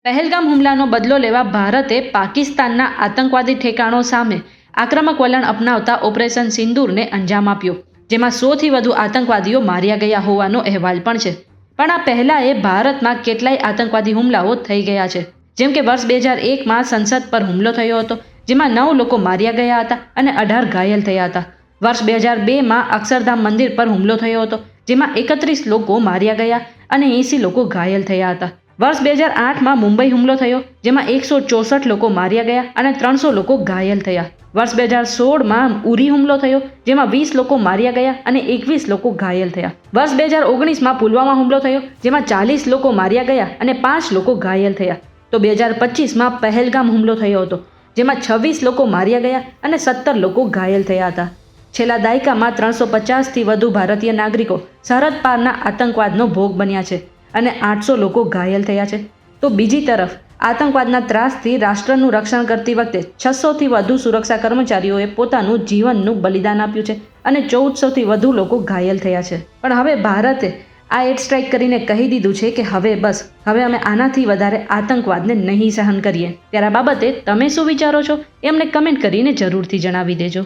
પહેલગામ હુમલાનો બદલો લેવા ભારતે પાકિસ્તાનના આતંકવાદી ઠેકાણો સામે આક્રમક વલણ અપનાવતા ઓપરેશન સિંદૂરને અંજામ આપ્યો, જેમાં 100થી વધુ આતંકવાદીઓ માર્યા ગયા હોવાનો અહેવાલ પણ છે. પણ આ પહેલાંએ ભારતમાં કેટલાય આતંકવાદી હુમલાઓ થઈ ગયા છે. જેમ કે વર્ષ 2001માં સંસદ પર હુમલો થયો હતો, જેમાં 9 લોકો માર્યા ગયા હતા અને 18 ઘાયલ થયા હતા. વર્ષ 2002માં અક્ષરધામ મંદિર પર હુમલો થયો હતો, જેમાં 31 લોકો માર્યા ગયા અને 80 લોકો ઘાયલ થયા હતા. વર્ષ 2008માં મુંબઈ હુમલો થયો, જેમાં 164 લોકો માર્યા ગયા અને 300 લોકો ઘાયલ થયા. વર્ષ 2016માં ઉરી હુમલો થયો, જેમાં 20 લોકો માર્યા ગયા અને 21 લોકો ઘાયલ થયા. વર્ષ 2019માં પુલવામા હુમલો થયો, જેમાં 40 લોકો માર્યા ગયા અને 5 લોકો ઘાયલ થયા. તો 2025માં પહેલગામ હુમલો થયો હતો, જેમાં 26 લોકો માર્યા ગયા અને 17 લોકો ઘાયલ થયા હતા. છેલ્લા દાયકામાં 350થી વધુ ભારતીય નાગરિકો સરહદ પારના આતંકવાદનો ભોગ બન્યા છે અને 800 લોકો ઘાયલ થયા છે. તો બીજી તરફ આતંકવાદના ત્રાસથી રાષ્ટ્રનું રક્ષણ કરતી વખતે 600થી વધુ સુરક્ષા કર્મચારીઓએ પોતાનું જીવનનું બલિદાન આપ્યું છે અને 1400થી વધુ લોકો ઘાયલ થયા છે. પણ હવે ભારતે આ એર સ્ટ્રાઇક કરીને કહી દીધું છે કે હવે અમે આનાથી વધારે આતંકવાદને નહીં સહન કરીએ. ત્યારે આ બાબતે તમે શું વિચારો છો એ અમને કમેન્ટ કરીને જરૂરથી જણાવી દેજો.